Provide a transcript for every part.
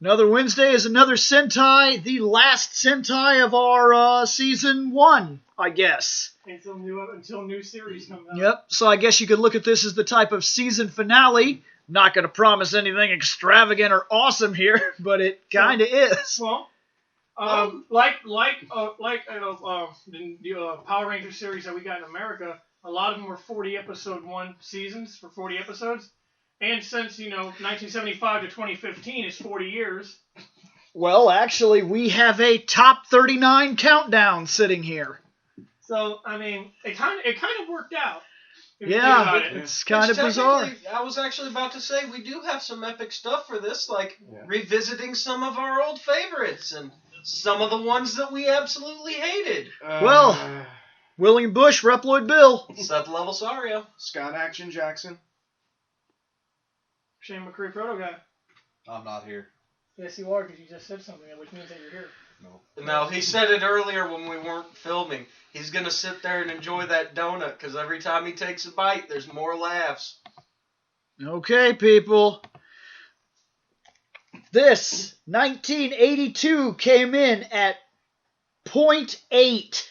Another Wednesday is another Sentai, the last Sentai of our season 1, I guess. Until new series comes out. Yep, so I guess you could look at this as the type of season finale. Not going to promise anything extravagant or awesome here, but it kind of is. Well, the Power Ranger series that we got in America, a lot of them were 40-episode seasons for 40 episodes. And since, 1975 to 2015 is 40 years. Well, actually, we have a top 39 countdown sitting here. So, I mean, it kind of worked out. Yeah, it's kind of bizarre. I was actually about to say, we do have some epic stuff for this, like revisiting some of our old favorites and some of the ones that we absolutely hated. William Bush, Reploid Bill. Seth Levelsario. Scott Action Jackson. Shane McCree, Proto Guy. I'm not here. Yes, you are, because you just said something, which means that you're here. No, he said it earlier when we weren't filming. He's going to sit there and enjoy that donut, because every time he takes a bite, there's more laughs. Okay, people. This 1982 came in at 0.8.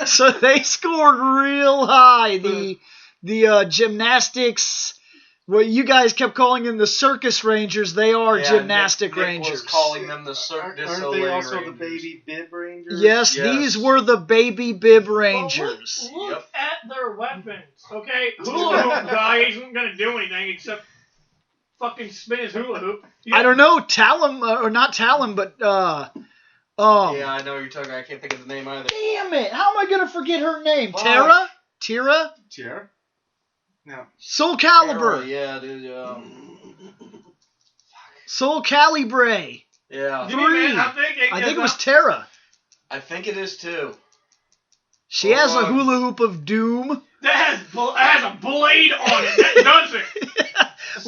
So they scored real high. The gymnastics, what you guys kept calling them the circus rangers, they are gymnastic Nick rangers. was calling them the circus Aren't they also Rangers. the baby bib rangers? Yes, these were the baby bib rangers. Well, look at their weapons, okay? Hula hoop guy isn't going to do anything except fucking spin his hula hoop. I don't know, Talon, or not Talon, but yeah, I know what you're talking about. I can't think of the name either. Damn it! How am I gonna forget her name? Fuck. Tara? Tira? Tara? No. Soul Calibur. Yeah, dude. Soul Calibre. Yeah. I think it was Tara. I think it is too. She has a hula hoop of doom. That has a blade on it. That doesn't.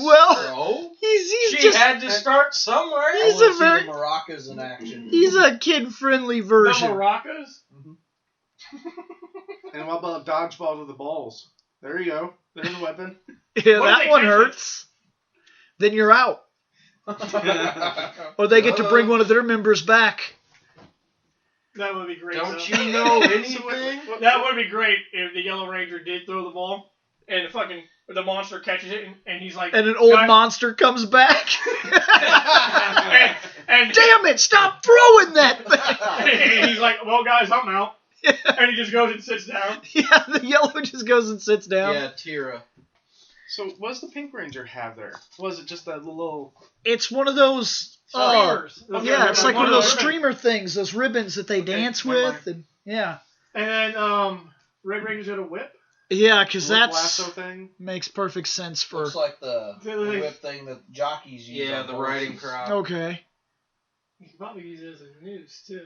Well, he's she just had to start somewhere. He's a very the maracas in action. He's a kid-friendly version. The maracas? And what about dodgeball to the balls? There you go. There's a weapon. Yeah, that one hurts. Then you're out. Or they get to bring one of their members back. That would be great. Don't you know anything? That would be great if the Yellow Ranger did throw the ball and the monster catches it and he's like... And an old monster comes back. and damn it, stop throwing that thing. And he's like, well, guys, I'm out. Yeah. And he just goes and sits down. Yeah, the Yellow just goes and sits down. Yeah, Tira. So what does the Pink Ranger have there? Was it just that little... It's one of those... streamers. Yeah, it's like one of those streamer things, those ribbons that they dance with. And, yeah. And then Red Ranger's got a whip. Yeah, because lasso that's thing? makes perfect sense for... Looks like the whip thing that jockeys use. Yeah, the riding crowd. Okay. He could probably use it as a noose, too.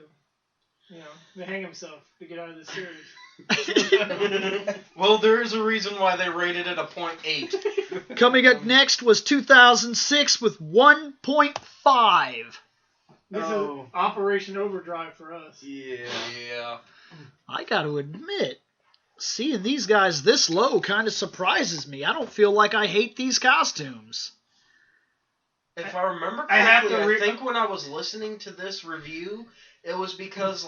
To hang himself to get out of this series. Well, there is a reason why they rated it a 0.8. Coming up next was 2006 with 1.5. This is Operation Overdrive for us. Yeah. I got to admit, seeing these guys this low kind of surprises me. I don't feel like I hate these costumes. If I remember correctly, I think when I was listening to this review, it was because,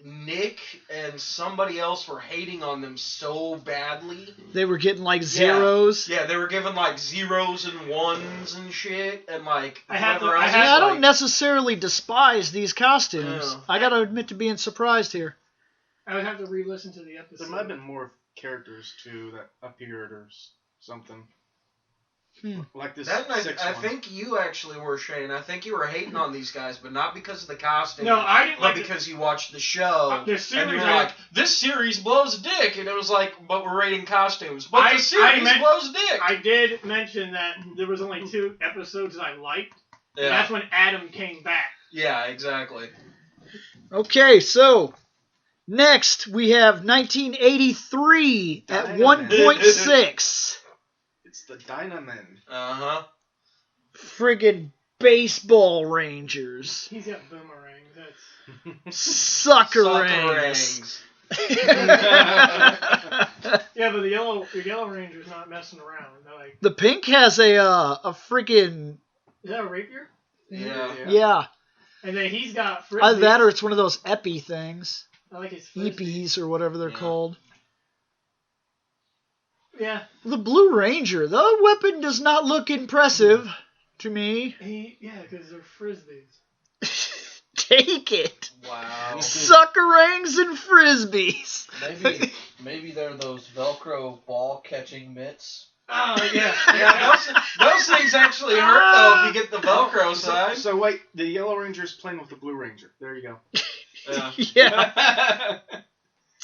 Nick and somebody else were hating on them so badly. They were getting, zeros. Yeah, they were giving, zeros and ones and shit. And, I don't necessarily despise these costumes. Yeah. I got to admit to being surprised here. I would have to re-listen to the episode. There might have been more characters, too, that appeared or something. Like this I think you actually were, Shane. I think you were hating on these guys, but not because of the costume. No, I didn't. But because you watched the show, and you were like, "This series blows a dick," and it was like, "But we're rating costumes." But the series blows a dick. I did mention that there was only 2 episodes that I liked. Yeah. And that's when Adam came back. Yeah, exactly. Okay, so next we have 1983 at 1.6. It's the Dynamen. Uh-huh. Friggin' baseball rangers. He's got boomerangs. That's... Suckerings. Yeah, but the Yellow Ranger's not messing around. Like, the pink has a freaking... Is that a rapier? Yeah. And then he's got frisbees. Either that or it's one of those epi things. I like his frisbees. Epis or whatever they're called. Yeah. The Blue Ranger, the weapon does not look impressive to me. Because they're frisbees. Take it. Wow. Suckerangs and frisbees. Maybe they're those Velcro ball catching mitts. Oh, yeah. Those things actually hurt, though, if you get the Velcro side. So wait, the Yellow Ranger is playing with the Blue Ranger. There you go. Yeah.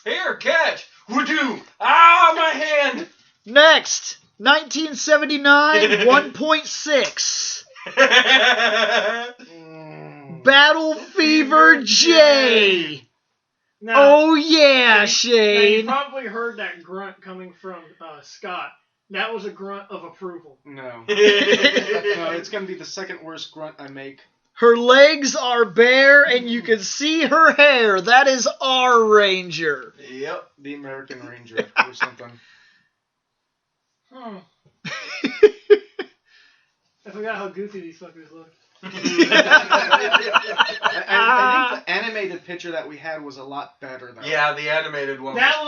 Here, catch. Woodoo. Ah, my hand. Next, 1979, 1.6. Battle Fever J. Oh yeah, Shane. Now you probably heard that grunt coming from Scott. That was a grunt of approval. No. It's going to be the second worst grunt I make. Her legs are bare and you can see her hair. That is our Ranger. Yep. The American Ranger or something. I forgot how goofy these fuckers look. I think the animated picture that we had was a lot better, though. Yeah, the animated one. That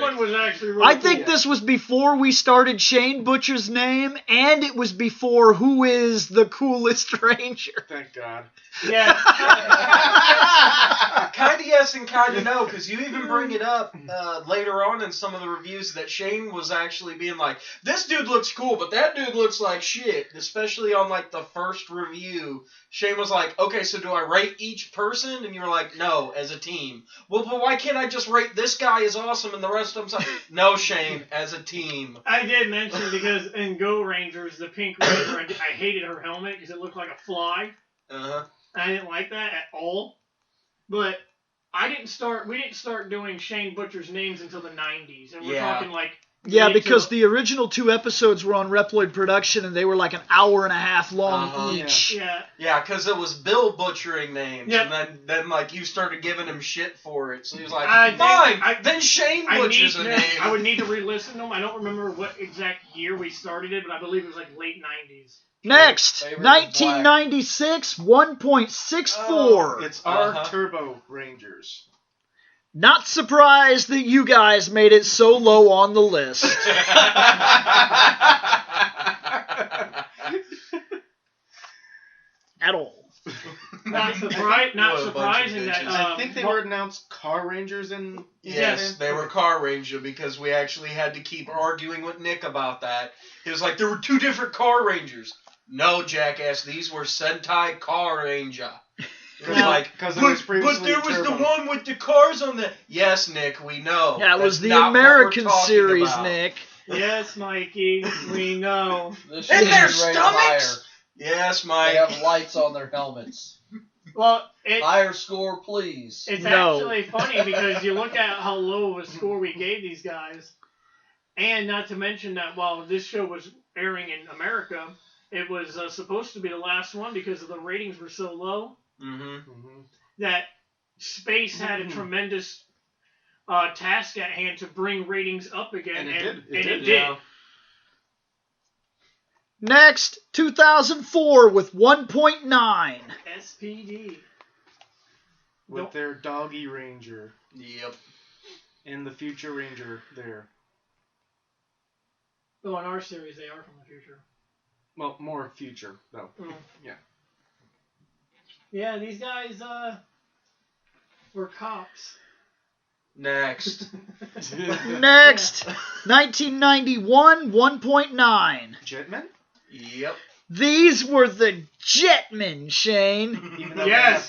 one was actually really I cool. think this was before we started Shane Butcher's name, and it was before Who is the Coolest Ranger. Thank God. Yeah. Kind of yes and kind of no, because you even bring it up later on in some of the reviews that Shane was actually being like, this dude looks cool, but that dude looks like shit, especially on like the first review. Shane was like, okay, so do I rate each person? And you were like, no, as a team. Well, but why can't I just rate this guy as awesome and the rest of them? No, Shane, as a team. I did mention because in Go Rangers, the Pink Ranger, I hated her helmet because it looked like a fly. Uh-huh. I didn't like that at all. But we didn't start doing Shane Butcher's names until the 90s. And we're talking like... Yeah, because the original 2 episodes were on Reploid Production, and they were like an hour and a half long each. Yeah, because it was Bill butchering names, and then like you started giving him shit for it, so he was like, fine, then Shane butchers a name. I would need to re-listen to them. I don't remember what exact year we started it, but I believe it was like late 90s. Next, 1996, 1.64. It's our Turbo Rangers. Not surprised that you guys made it so low on the list. At all. Not surprising that... I think they were announced Car Rangers in... Yes, they were Car Ranger because we actually had to keep arguing with Nick about that. He was like, there were 2 different Car Rangers. No, jackass, these were Sentai Car Ranger. It was like, but there was the one with the cars on the... Yes, Nick, we know. That was the American series, about. Nick. Yes, Mikey, we know. In their stomachs? Yes, Mike. They have lights on their helmets. Well, higher score, please. It's actually funny because you look at how low of a score we gave these guys, and not to mention that while this show was airing in America, it was supposed to be the last one because the ratings were so low. That Space had a tremendous task at hand to bring ratings up again, and it did. Next, 2004 with 1.9. SPD. With their Doggy Ranger. Yep. And the Future Ranger there. Well, in our series, they are from the future. Well, more future, though. Yeah. Yeah, these guys were cops. Next. Next, 1991, 1.9. Jetmen? Yep. These were the Jetmen, Shane. Yes,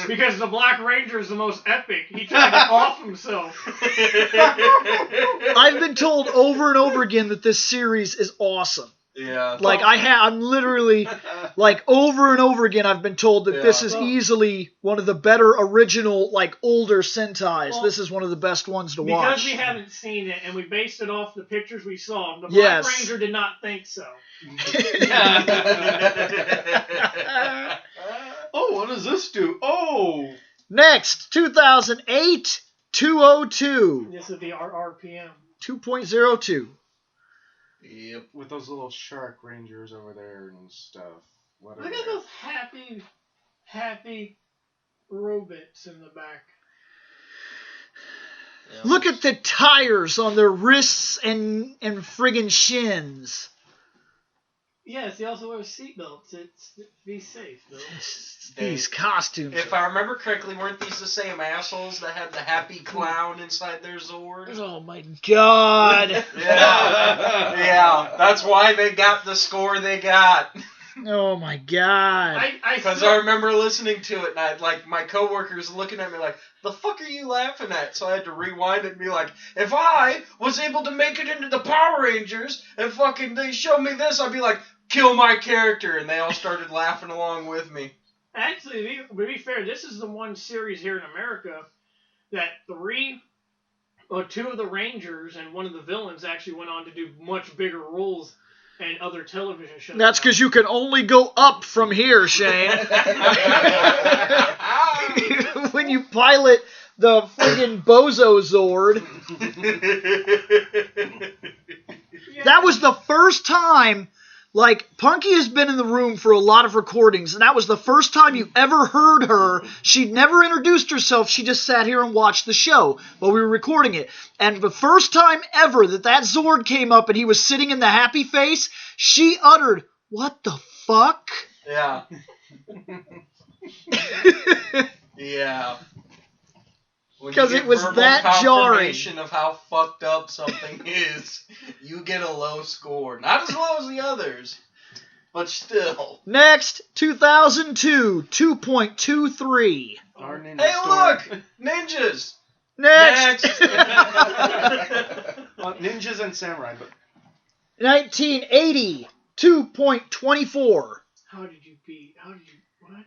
because the Black Ranger is the most epic. He tried to off himself. I've been told over and over again that this series is awesome. Yeah. Like, I'm literally, like, over and over again, I've been told that this is easily one of the better original, like, older Sentais. This is one of the best ones to watch. Because we haven't seen it, and we based it off the pictures we saw, the Black Ranger did not think so. Oh, what does this do? Oh! Next, 2008, 202. This would be our RPM. 2.02. Yep. With those little shark rangers over there and stuff. Whatever. Look at those happy robots in the back. Yeah. Look at the tires on their wrists and friggin' shins. Yes, he also wears seatbelts. Be safe, Bill. These costumes. If I remember correctly, weren't these the same assholes that had the happy clown inside their Zord? Oh my god. Yeah, that's why they got the score they got. Oh my god. Because I remember listening to it, and my coworkers looking at me like, the fuck are you laughing at? So I had to rewind it and be like, if I was able to make it into the Power Rangers and fucking they show me this, I'd be like, kill my character. And they all started laughing along with me. Actually, to be fair, this is the one series here in America that two of the Rangers and one of the villains actually went on to do much bigger roles and other television shows. That's because you can only go up from here, Shane. When you pilot the friggin' Bozo Zord. That was the first time, Punky has been in the room for a lot of recordings, and that was the first time you ever heard her. She'd never introduced herself. She just sat here and watched the show while we were recording it. And the first time ever that Zord came up and he was sitting in the happy face, she uttered, "What the fuck?" Yeah. Yeah. Because it was that jarring. Confirmation of how fucked up something is, you get a low score. Not as low as the others, but still. Next, 2002, 2.23. Our ninja Hey, store. look! Ninjas! Next. Well, ninjas and samurai, but 1980, 2.24. What?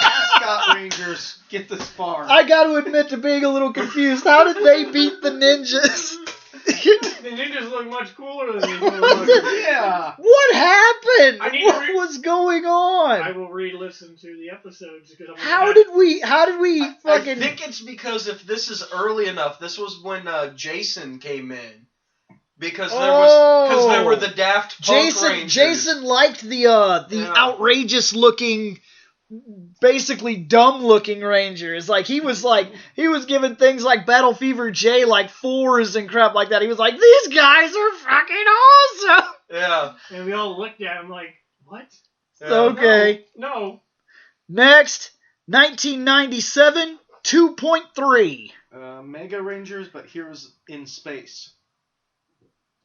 Ascot Rangers get this far. I got to admit to being a little confused. How did they beat the ninjas? The ninjas look much cooler than these motherfuckers. Yeah. What happened? I need to What was going on? I will re-listen to the episodes because How did we fucking... I think it's because if this is early enough, this was when Jason came in. Because there were the Daft Punk Rangers. Jason liked the outrageous looking, basically dumb looking Rangers. He was giving things like Battle Fever J 4s and crap like that. He was like, these guys are fucking awesome. Yeah. And we all looked at him like, what? Yeah. Okay. No. Next, 1997, 2.3. Mega Rangers, but heroes in space.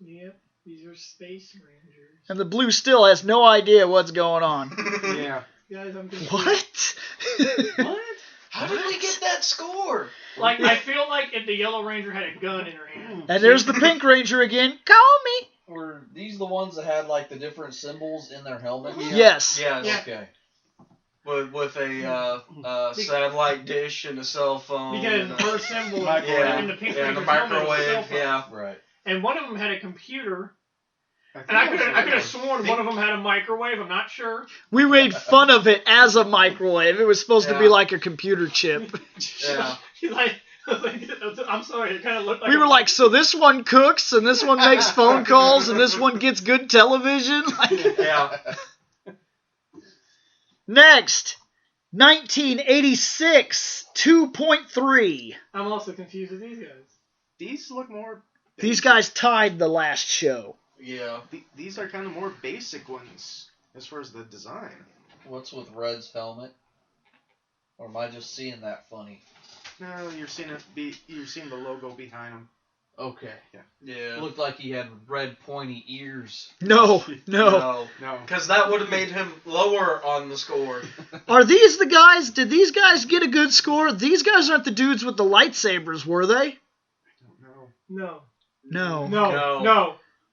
Yep, these are Space Rangers. And the blue still has no idea what's going on. Yeah. Guys, I'm confused. What? What? How did we get that score? I feel like if the Yellow Ranger had a gun in her hand. And there's the Pink Ranger again. Call me. Were these the ones that had the different symbols in their helmets? Yes. Yes. Yeah. Okay. With a satellite dish and a cell phone. Because her symbol in the Pink and the Ranger's helmet was a cell microwave. phone. Yeah. Right. And one of them had a computer. And I could have sworn one of them had a microwave. I'm not sure. We made fun of it as a microwave. It was supposed to be like a computer chip. Yeah. He's like, I'm sorry, it kind of looked like. We were like, so this one cooks, and this one makes phone calls, and this one gets good television? Yeah. Next, 1986, 2.3. I'm also confused with these guys. These look more... These guys tied the last show. Yeah. These are kind of more basic ones as far as the design. What's with Red's helmet? Or am I just seeing that funny? No, you're seeing the logo behind them. Okay. Yeah. Looked like he had red pointy ears. No. No. Because that would have made him lower on the score. Are these the guys? Did these guys get a good score? These guys aren't the dudes with the lightsabers, were they? I don't know. No. No.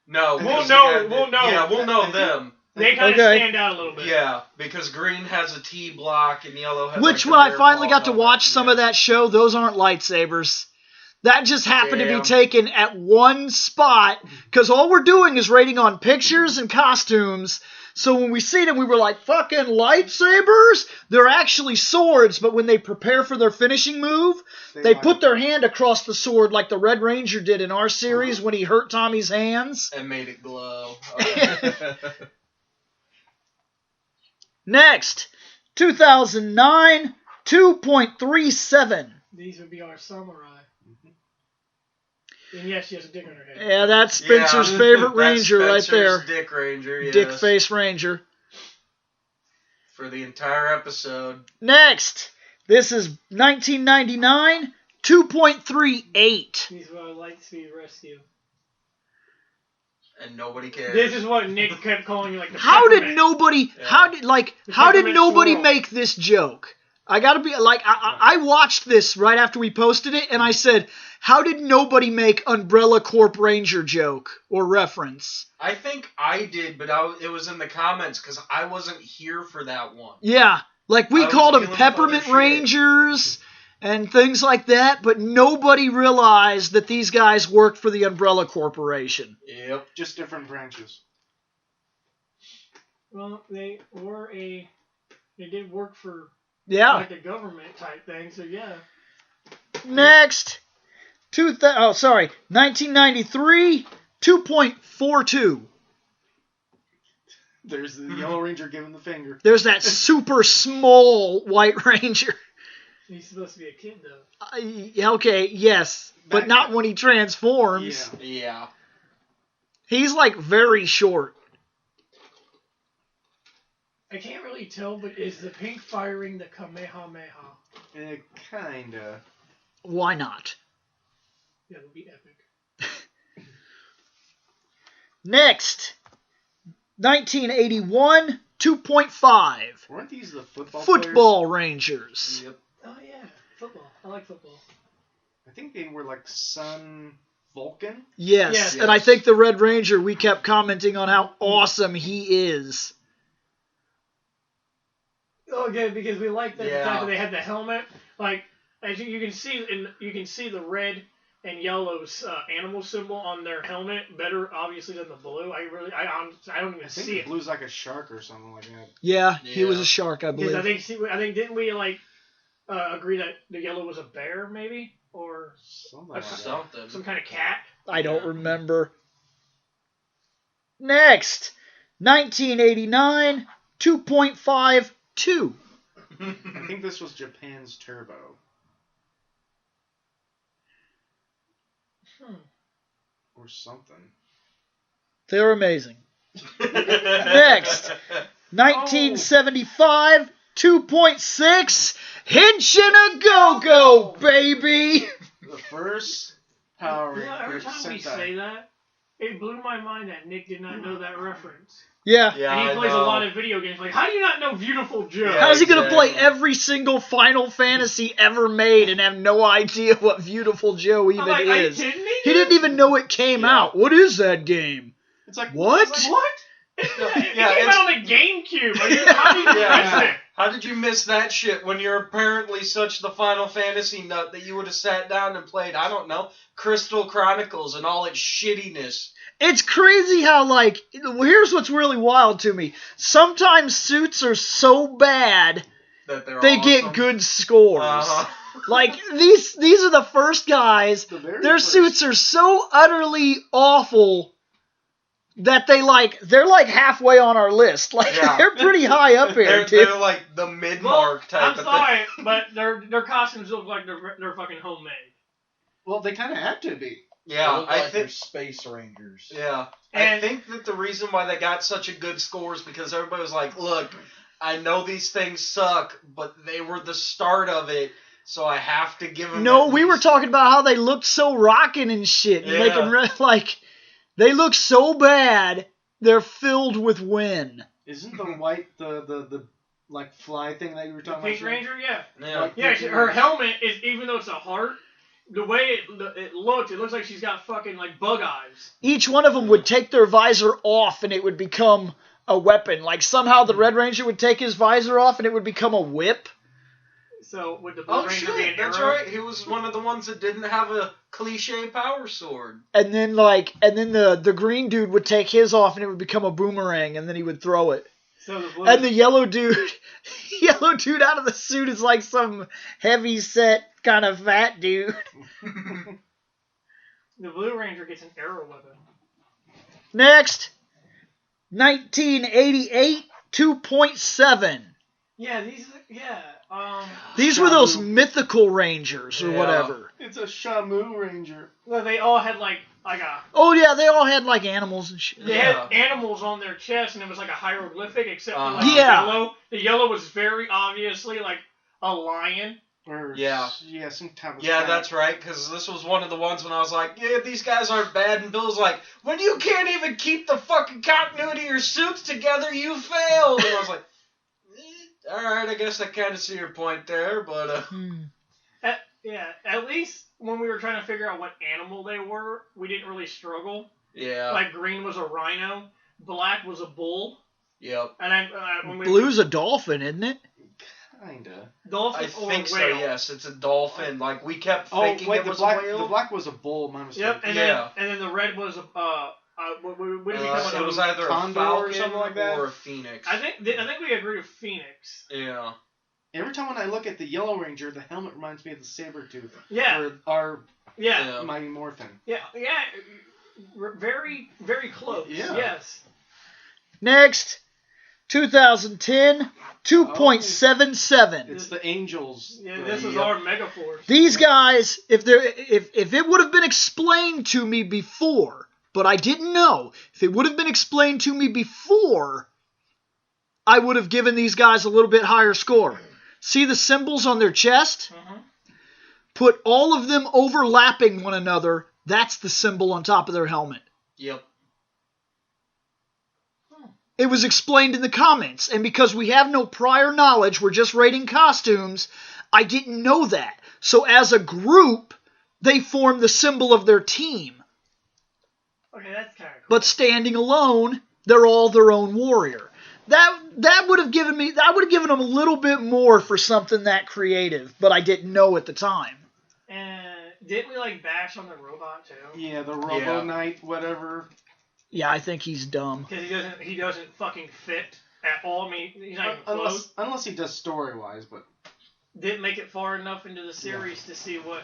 No. We'll because know. Yeah, we'll know them. They kind of stand out a little bit. Yeah, because green has a T block and yellow has Which, like when a I bear finally claw got to helmet. watch some of that show, those aren't lightsabers. That just happened to be taken at one spot, because all we're doing is rating on pictures and costumes. So when we see them, we were like, fucking lightsabers? They're actually swords, but when they prepare for their finishing move, they put their hand across the sword like the Red Ranger did in our series when he hurt Tommy's hands. And made it glow. Next, 2009, 2.37. These would be our samurai. And yes, she has a dick on her head. Yeah, that's Spencer's favorite Ranger right there. Dick Ranger, yes. Dick face Ranger. For the entire episode. Next, this is 1999, 2.38. These are our Lightspeed Rescue. And nobody cares. This is what Nick kept calling like the How peppermint. did nobody? Yeah. How did nobody swirl. make this joke? I gotta be like, I watched this right after we posted it, and I said, how did nobody make Umbrella Corp Ranger joke or reference? I think I did, but it was in the comments because I wasn't here for that one. Yeah, like we I was called them dealing with Peppermint other shit. Rangers and things like that, but nobody realized that these guys worked for the Umbrella Corporation. Yep. Just different branches. Well, they did work for Yeah. like a government type thing, so yeah. Next, 1993, 2.42. There's the Yellow Ranger giving the finger. There's that super small White Ranger. He's supposed to be a kid though. Okay, yes, but not when he transforms. Yeah. Yeah. He's like very short. I can't really tell, but is the pink firing the Kamehameha? Kinda. Why not? That would be epic. Next, 1981, 2.5. Weren't these the football Football Rangers. Yep. Oh yeah, football. I like football. players? I think they were like Sun Vulcan. Yes, Yes. and I think the Red Ranger, we kept commenting on how awesome he is. Okay, because we like the Yeah. fact that they had the helmet. Like, as you can see, the red and yellow animal symbol on their helmet better, obviously, than the blue. I don't even I think see the it. blue's like a shark or something like that. Yeah, he was Yeah. a shark, I Because believe. I think didn't we agree that the yellow was a bear maybe or Something like that. Something. some kind of cat? I don't remember. Next, 1989, 2.52. I think this was Japan's Turbo. Or something. They're amazing. Next, 1975, 2.6. Henshin a Go-Go, baby! The first Power You know, every Ranger time we Sentai. say that, it blew my mind that Nick did not know that reference. Yeah. Yeah, And he I plays a know. lot of video games. Like, how do you not know Beautiful Joe? Yeah. How's he going to play exactly. every single Final Fantasy ever made and have no idea what Beautiful Joe even I'm like, are you is? kidding me? He didn't even know it came Yeah. out. What is that game? It's like What? Like, what? It Yeah, came it's- out on the GameCube. How did you Yeah. miss it? How did you miss that shit when you're apparently such the Final Fantasy nut that you would have sat down and played, I don't know, Crystal Chronicles and all its shittiness? It's crazy how, like, here's what's really wild to me. Sometimes suits are so bad, That they're they awesome. get good scores. Uh-huh. Like, these are the first guys, the very their first. suits are so utterly awful that they're like halfway on our list. Like, Yeah. they're pretty high up here, They're too. like the mid Well, mark type I'm of thing. sorry, but their costumes look like they're fucking homemade. Well, they kind of had to be. They Yeah, look I like they're think. Space Rangers. Yeah, I And- think that the reason why they got such a good score is because everybody was like, "Look, I know these things suck, but they were the start of it, so I have to give them." No, at we were least-" talking about how they looked so rockin' and shit. And Yeah. like, they look so bad, they're filled with wind. Isn't the white the like fly thing that you were talking Pink about? Ranger, yeah. Yeah, Like- Yeah, her helmet is, even though it's a heart, the way it looks like she's got fucking like bug eyes. Each one of them would take their visor off and it would become a weapon. Like somehow the Red Ranger would take his visor off and it would become a whip. So would the Blue Ranger be an that's arrow? right. He was one of the ones that didn't have a cliche power sword. And then the green dude would take his off and it would become a boomerang and then he would throw it. So And the yellow dude out of the suit is like some heavy set kind of fat dude. The Blue Ranger gets an arrow weapon. Next, 1988 2.7. Yeah, These were those mythical Rangers or whatever. It's a Shamu Ranger. Well, they all had like a. Oh yeah, they all had like animals and shit. They had animals on their chest, and it was like a hieroglyphic, except for like Yeah. the yellow. The yellow was very obviously like a lion. Or, some type of Yeah, that's right, because this was one of the ones when I was like, yeah, these guys aren't bad, and Bill's like, when you can't even keep the fucking continuity of your suits together, you failed! And I was like, alright, I guess I kind of see your point there, but, At least when we were trying to figure out what animal they were, we didn't really struggle. Yeah. Like, green was a rhino, black was a bull. Yep. And Blue's a dolphin, isn't it? Kinda. Dolphin I or think so, whale. yes. It's a dolphin. Like, we kept thinking it was a whale. The black was a bull, my mistake. Yep, and then the red was it was either a Condor falcon or something like that? or a phoenix. I think we agreed with Phoenix. Yeah. Every time when I look at the Yellow Ranger, the helmet reminds me of the Sabertooth. Yeah. Or Yeah. Mighty Morphin. Yeah. Very, very close. Yeah. Yes. Next, 2010 2.77. It's the Angels. Yeah, this is our Megaforce. These guys, if it would have been explained to me before, but I didn't know, if it would have been explained to me before, I would have given these guys a little bit higher score. See the symbols on their chest? Mm-hmm. Put all of them overlapping one another. That's the symbol on top of their helmet. Yep. It was explained in the comments, and because we have no prior knowledge, we're just rating costumes, I didn't know that. So as a group, they form the symbol of their team. Okay, that's kind of cool. But standing alone, they're all their own warrior. That would have given me, I would have given them a little bit more for something that creative, but I didn't know at the time. And didn't we like bash on the robot too? Yeah, the Robo Knight, whatever. Yeah, I think he's dumb. Because he doesn't fucking fit at all. I mean, he's not even close. Unless he does story-wise, but... Didn't make it far enough into the series to see what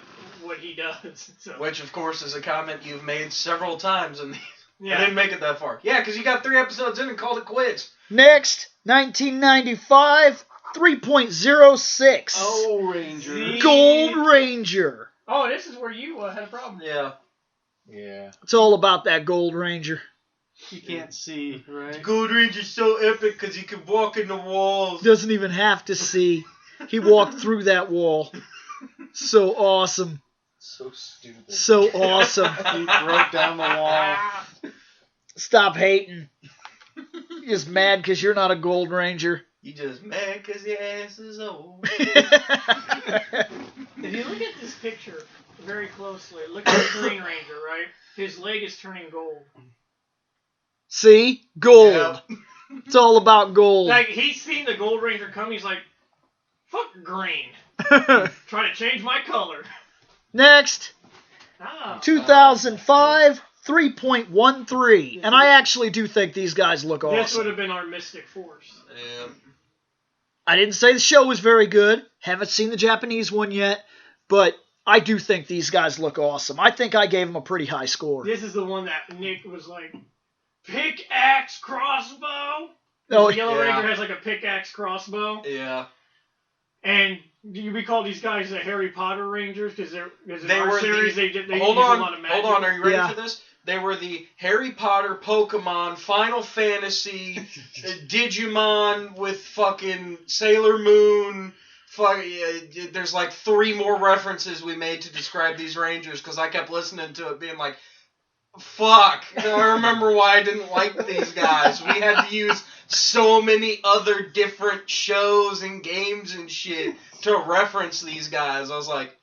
he does. So. Which, of course, is a comment you've made several times in these. Yeah. I didn't make it that far. Yeah, because you got 3 episodes in and called it quits. Next, 1995, 3.06. Oh, Ranger. Gold Ranger. Oh, this is where you had a problem. Yeah. Yeah. It's all about that Gold Ranger. You can't see, right? Gold Ranger's so epic because he can walk in the walls. Doesn't even have to see. He walked through that wall. So awesome. So stupid. So awesome. He broke down the wall. Stop hating. You're just mad because you're not a Gold Ranger. You just mad because your ass is old. If you look at this picture very closely, look at the Green Ranger, right? His leg is turning gold. See? Gold. Yep. It's all about gold. Like, he's seen the Gold Ranger come, he's like, fuck green. Trying to change my color. Next, Ah. 2005, 3.13. And I actually do think these guys look This awesome. would have been our Mystic Force. Yeah. I didn't say the show was very good. Haven't seen the Japanese one yet. But I do think these guys look awesome. I think I gave them a pretty high score. This is the one that Nick was like, pickaxe crossbow? Oh, The Yellow yeah. Ranger has like a pickaxe crossbow. Yeah. And we call these guys the Harry Potter Rangers because in They our were series the, they hold use on, a lot of magic. hold on, are you ready Yeah. for this? They were the Harry Potter, Pokemon, Final Fantasy, Digimon with fucking Sailor Moon. There's like 3 more references we made to describe these Rangers because I kept listening to it being like, fuck, I remember why I didn't like these guys. We had to use so many other different shows and games and shit to reference these guys. I was like,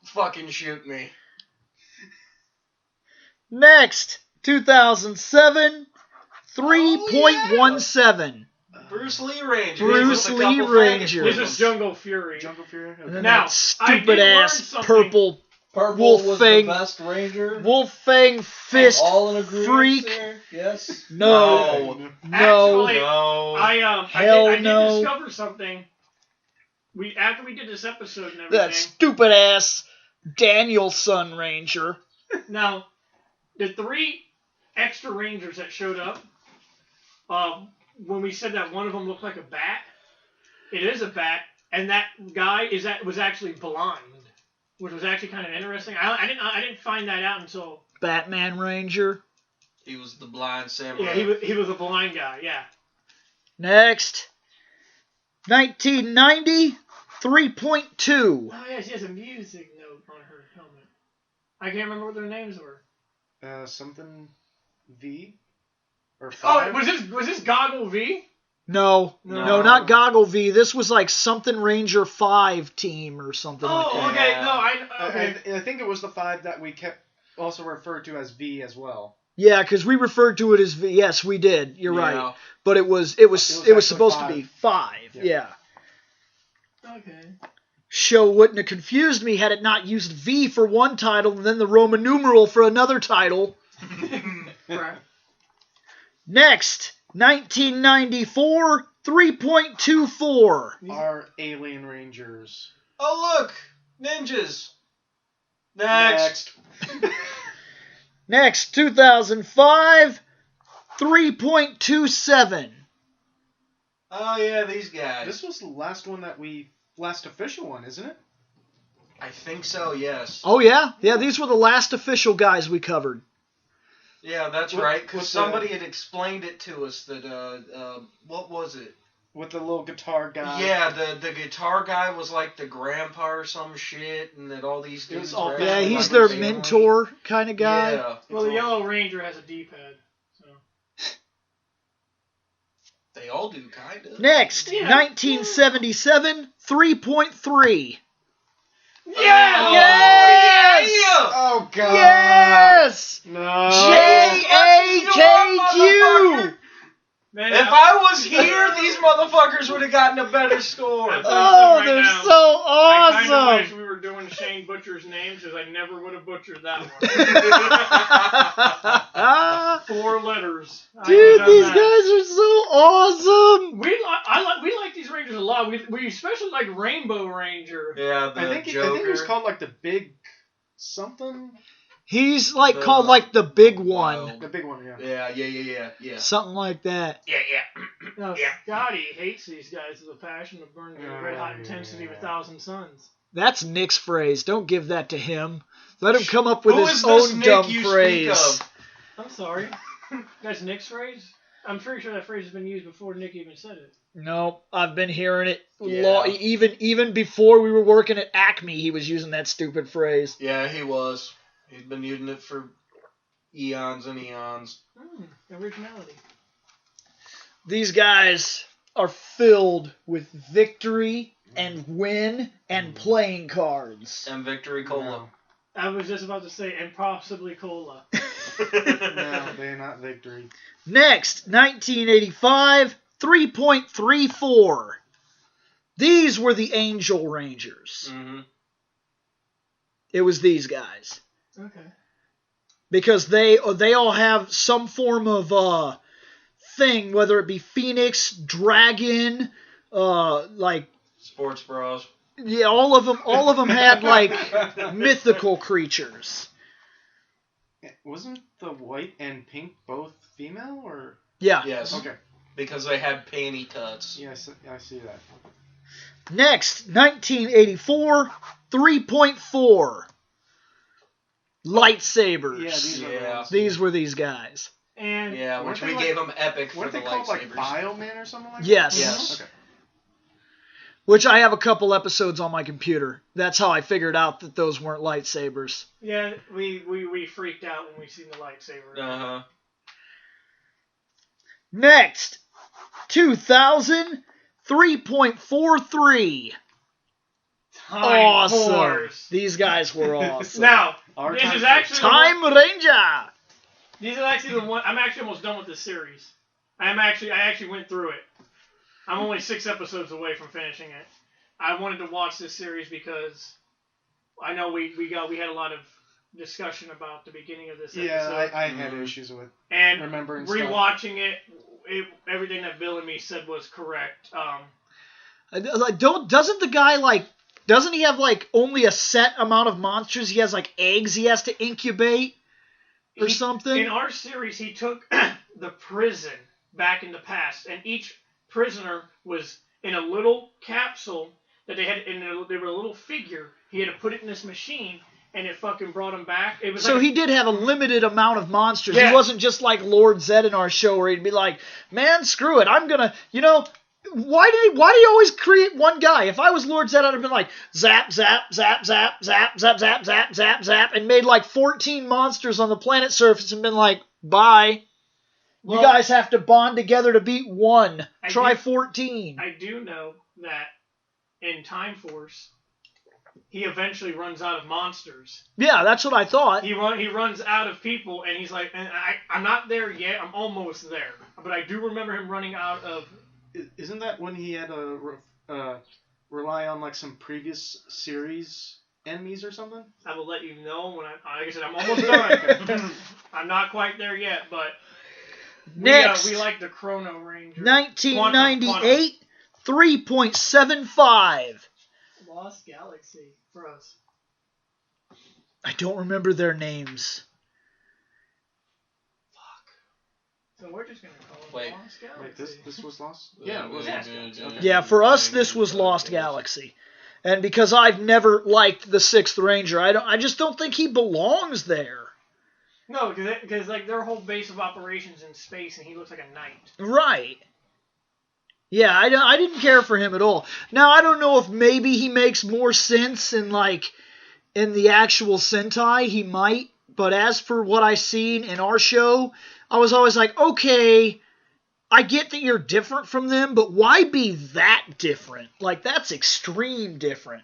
fucking shoot me. Next, 2007, 3.17. Bruce Lee Ranger. Bruce With a Lee couple Ranger. faggot This is Jungle Fury. Jungle Fury. And Okay. then Now, that I did stupid learn ass something. purple Purple was Wolfang. the best ranger. Wolfang fist All in agreement freak. there? Yes. No. No. Actually, No. I Hell did no. discover something. After we did this episode and That everything. stupid ass Danielson Ranger. Now, the 3 extra Rangers that showed up, when we said that one of them looked like a bat, it is a bat, and that guy was actually blind, which was actually kind of interesting. I didn't find that out until Batman Ranger. He was the blind samurai. yeah, he was a blind guy. Yeah. Next. 1990, 3.2. Oh yeah, she has a music note on her helmet. I can't remember what their names were. Something V or Oh, 5. was this Goggle V? No, No. not Goggle V. This was like something Ranger 5 team or something like Oh, that. okay. Yeah. No, okay. I think it was the 5 that we kept also referred to as V as well. Yeah, because we referred to it as V. Yes, we did. You're Yeah. right. But it was actually supposed to 5. be 5. Yeah. Okay. Show wouldn't have confused me had it not used V for one title and then the Roman numeral for another title. Right. Next, 1994, 3.24. Our Alien Rangers. Oh, look! Ninjas! Next! Next, 2005, 3.27. Oh, yeah, these guys. This was the last one last official one, isn't it? I think so, yes. Oh, yeah? Yeah, these were the last official guys we covered. Yeah, that's What- right, because what's somebody had explained it to us that, what was it? With the little guitar guy. Yeah, the guitar guy was like the grandpa or some shit, and that all these It was dudes all were family Yeah, actually he's like their family. mentor kind of guy. Yeah. Well, the Yellow Ranger has a D-pad. So. They all do, kind of. Next, Yeah. 1977, 3.3. Yeah! Yes! Oh god. Yes! No. J-A-K-Q! Man, If I was here, these motherfuckers would have gotten a better score. Oh, Right they're now, so I kind of awesome! wish we were doing Shane Butcher's names because I never would have butchered that one. 4 letters. I Dude, would've done these that. guys are so awesome! We like these Rangers a lot. We especially like Rainbow Ranger. Yeah, the I think Joker. he was called like the big something. He's like The called like the big one. Wild. The big one, yeah. Yeah. Something like that. Yeah. No, Yeah. God, he hates these guys with a passion of burning the red hot intensity of 1,000 suns. That's Nick's phrase. Don't give that to him. Let him come up with Who his is this own Nick dumb you phrase. speak of? I'm sorry. That's Nick's phrase? I'm pretty sure that phrase has been used before Nick even said it. No, I've been hearing it. Yeah. Even before we were working at Acme, he was using that stupid phrase. Yeah, he was. He's been using it for eons and eons. Originality. These guys are filled with victory and win and playing cards. And Victory Cola. I was just about to say, and possibly cola. No, they're not victory. Next, 1985, 3.34. These were the Angel Rangers. Mm-hmm. It was these guys. Okay. Because they all have some form of thing, whether it be Phoenix, Dragon, like Sports Bros. yeah, all of them had like mythical creatures. Wasn't the white and pink both female or? Yeah. Yes. Okay. Because they had panty tuts. Yeah, I see that. Next, 1984, 3.4. Lightsabers. Yeah, these are the Yeah. ones. These were these guys. And Yeah, Weren't which they we like- gave them epic for Weren't the they called like lightsabers. Bioman or something like Yes. that? Yes. Okay. Which I have a couple episodes on my computer. That's how I figured out that those weren't lightsabers. yeah, we freaked out when we seen the lightsaber. Uh-huh. Next, 2000, 3.43. Time Awesome. Force. These guys were awesome. Now, Our this Time is Force. actually Time Ranger. These are actually the one. I'm actually almost done with this series. I actually went through it. I'm only 6 episodes away from finishing it. I wanted to watch this series because I know we had a lot of discussion about the beginning of this episode. Yeah, I had issues with and remembering rewatching it, everything that Bill and me said was correct. Doesn't the guy doesn't he have only a set amount of monsters? He has eggs he has to incubate or something. In our series, he took the prison back in the past, and each prisoner was in a little capsule that they had. They were a little figure. He had to put it in this machine, and it fucking brought him back. It was he did have a limited amount of monsters. Yeah. He wasn't just like Lord Zed in our show where he'd be like, man, screw it. I'm going to, why do you always create one guy? If I was Lord Zed, I'd have been like, zap, zap, zap, zap, zap, zap, zap, zap, zap, zap, and made 14 monsters on the planet surface and been like, bye. Well, you guys have to bond together to beat one. Try 14. I do know that in Time Force, he eventually runs out of monsters. Yeah, that's what I thought. He runs out of people, and he's like, I'm not there yet. I'm almost there. But I do remember him running out of... Isn't that when he had to rely on some previous series enemies or something? I will let you know when like I said, I'm almost done. I'm not quite there yet, but... Next. We like the Chrono Ranger. 1998, 3.75. Lost Galaxy for us. I don't remember their names. So we're just going to call it Lost Galaxy. Wait, this was Lost? Yeah, it was. Yeah, for us, this was Lost Galaxy. And because I've never liked the 6th Ranger, I just don't think he belongs there. No, because their whole base of operations in space, and he looks like a knight. Right. Yeah, I didn't care for him at all. Now, I don't know if maybe he makes more sense in the actual Sentai, he might. But as for what I seen in our show, I was always like, okay, I get that you're different from them, but why be that different? That's extreme different.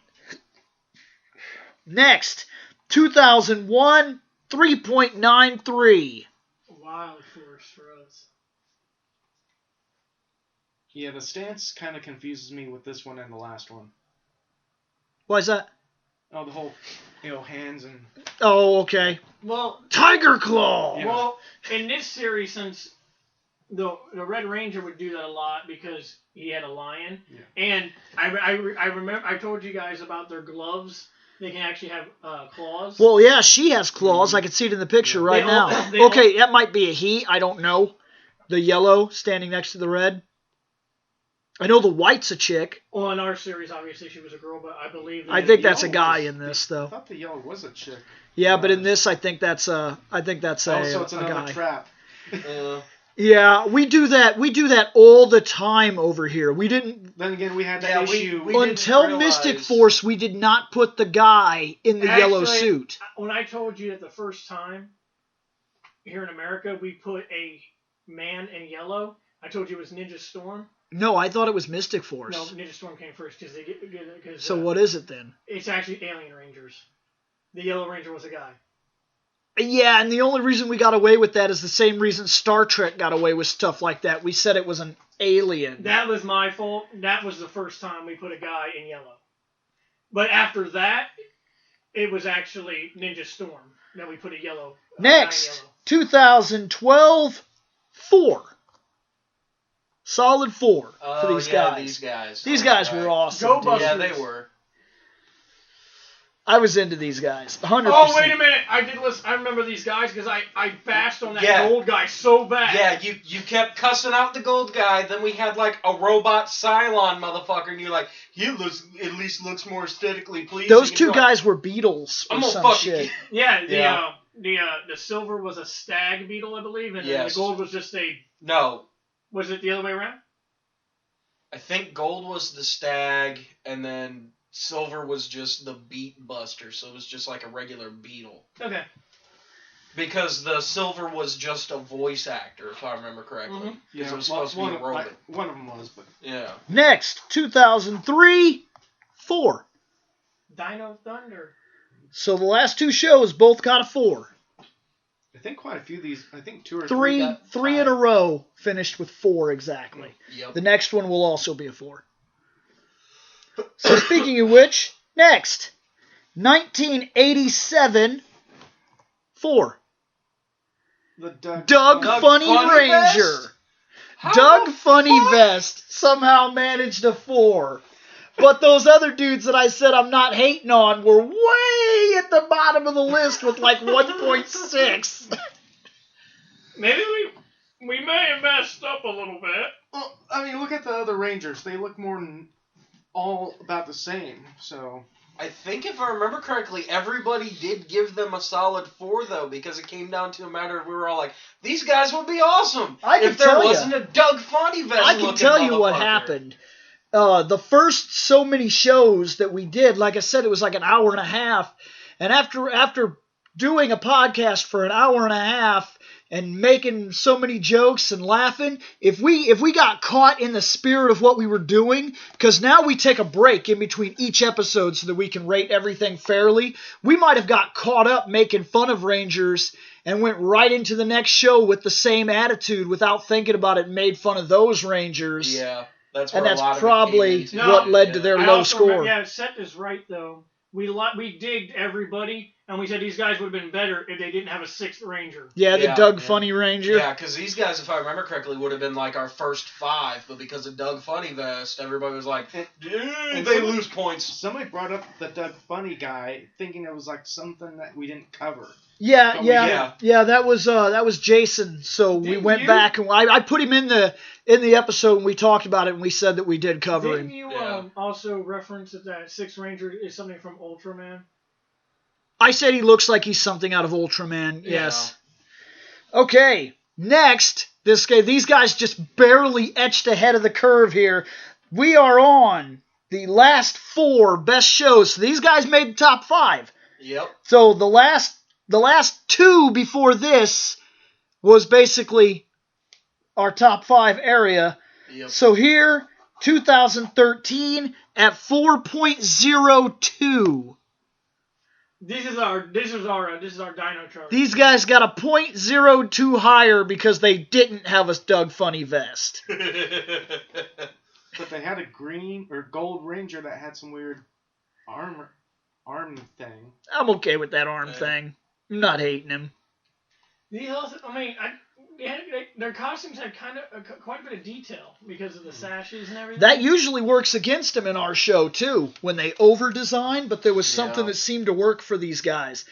Next, 2001, 3.93. Wild Force for us. Yeah, the stance kind of confuses me with this one and the last one. Why is that? Oh, the whole, hands and... Oh, okay. Well... Tiger Claw! Yeah. Well, in this series, since the Red Ranger would do that a lot because he had a lion, and I remember I told you guys about their gloves. They can actually have claws. Well, yeah, she has claws. I can see it in the picture right now. Okay, that might be a he. I don't know. The yellow standing next to the red. I know the white's a chick. Well, in our series, obviously she was a girl, but I believe... I think that's a guy in this, though. I thought the yellow was a chick. Yeah, but in this, I think that's a so it's another guy. Trap. Yeah, we do that. We do that all the time over here. We didn't... Then again, we had that issue. Until Mystic Force, we did not put the guy in the yellow suit. When I told you that the first time here in America we put a man in yellow, I told you it was Ninja Storm. No, I thought it was Mystic Force. No, Ninja Storm came first because they get. So what is it then? It's actually Alien Rangers. The Yellow Ranger was a guy. Yeah, and the only reason we got away with that is the same reason Star Trek got away with stuff like that. We said it was an alien. That was my fault. That was the first time we put a guy in yellow. But after that, it was actually Ninja Storm that we put a yellow. Next, 2012, 4. Solid 4 for these guys. These guys. These guys were awesome. Go Busters. Yeah, they were. I was into these guys, 100%. Oh, wait a minute. I did listen. I remember these guys because I bashed on that gold guy so bad. Yeah, you kept cussing out the gold guy. Then we had a robot Cylon motherfucker, and you're like, he at least looks more aesthetically pleasing. Those two guys were beetles or some shit. Yeah, the silver was a stag beetle, I believe, and then the gold was just a... No. Was it the other way around? I think gold was the stag, and then silver was just the beat buster, so it was just like a regular beetle. Okay. Because the silver was just a voice actor, if I remember correctly. Mm-hmm. Yeah, it was supposed to be Roman. One of them was, but... Yeah. Next, 2003, 4. Dino Thunder. So the last two shows both got a 4. I think quite a few of these. I think 2 or 3 got three in a row finished with 4 exactly. Yep. The next one will also be a 4. So speaking of which, next, 1987, 4. The Doug Funny Ranger. Vest? Doug Funny Vest somehow managed a 4. But those other dudes that I said I'm not hating on were way at the bottom of the list with like 1.6. Maybe we may have messed up a little bit. Well, I mean, look at the other Rangers. They look more than all about the same. So I think if I remember correctly, everybody did give them a solid 4 though, because it came down to a matter of we were all like, these guys would be awesome if there wasn't a Doug Funny Vest. I can tell you what happened. The first so many shows that we did, like I said, it was like an hour and a half. And after doing a podcast for an hour and a half and making so many jokes and laughing, if we got caught in the spirit of what we were doing, because now we take a break in between each episode so that we can rate everything fairly, we might have got caught up making fun of Rangers and went right into the next show with the same attitude without thinking about it and made fun of those Rangers. Yeah. That's probably what led to their low score. Yeah, Seth is right, though. We digged everybody, and we said these guys would have been better if they didn't have a 6th Ranger. Yeah, the Doug Funny Ranger. Yeah, because these guys, if I remember correctly, would have been like our first 5, but because of Doug Funny Vest, everybody was like, they lose points. Somebody brought up the Doug Funny guy, thinking it was like something that we didn't cover. Yeah, that was Jason. So we went back and I put him in the episode and we talked about it and we said that we did cover him. Didn't you also reference that 6th Ranger is something from Ultraman? I said he looks like he's something out of Ultraman. Yes. Okay. Next, these guys just barely etched ahead of the curve here. We are on the last 4 best shows. So these guys made the top 5. Yep. So the last 2 before this was basically our top 5 area. Yep. So here, 2013 at 4.02. This is our Dino chart. These guys got a 0.02 higher because they didn't have a Doug Funny Vest. But they had a green or gold Ranger that had some weird arm thing. I'm okay with that arm thing. I'm not hating him. Their costumes had quite a bit of detail because of the sashes and everything. That usually works against them in our show, too, when they over-design, but there was something that seemed to work for these guys.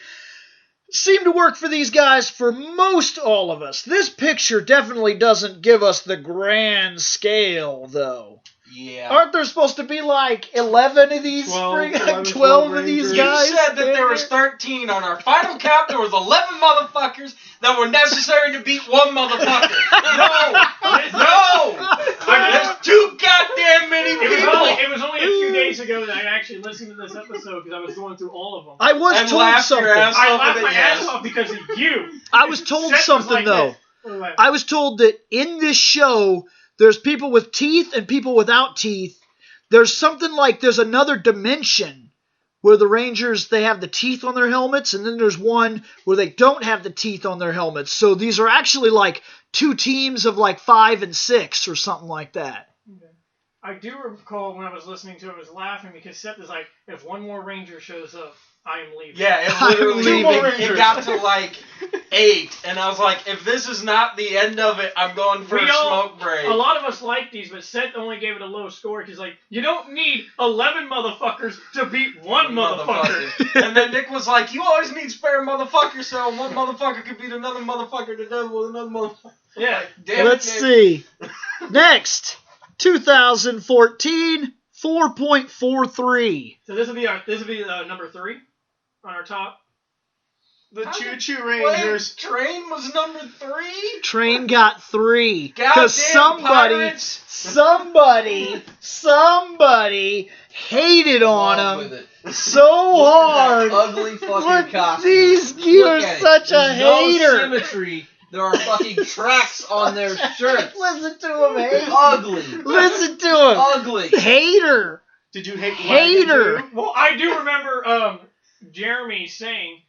Seemed to work for these guys for most all of us. This picture definitely doesn't give us the grand scale, though. Yeah. Aren't there supposed to be like 11 of these? 12 of these guys? You said that there was 13. On our final count, there was 11 motherfuckers that were necessary to beat one motherfucker. No! There's too goddamn many people. It was only a few days ago that I actually listened to this episode because I was going through all of them. I was told something. I laughed my ass off because of you. I was told something, though. I was told that in this show, there's people with teeth and people without teeth. There's something like there's another dimension where the Rangers, they have the teeth on their helmets, and then there's one where they don't have the teeth on their helmets. So these are actually like 2 teams of like 5 and 6 or something like that. Okay. I do recall when I was listening to it, I was laughing because Seth is like, if one more Ranger shows up, I am leaving. Yeah, it literally it got to like 8, and I was like, if this is not the end of it, I'm going for a smoke break. A lot of us like these, but Seth only gave it a low score because like, you don't need 11 motherfuckers to beat one motherfucker. And then Nick was like, you always need spare motherfuckers, so one motherfucker could beat another motherfucker to death with another motherfucker. Yeah. Damn Let's see. Next, 2014, 4.43. So this will be number 3 on our top. The Choo Choo Rangers. Wait, Train was number 3? Train got 3. Because somebody hated on him so hard. Ugly fucking costume. You are such a hater. No symmetry. There are fucking tracks on their shirts. Listen to him, hate. Ugly. Listen to him. Ugly. Hater. Did you hate Hater? Well, I do remember Jeremy saying,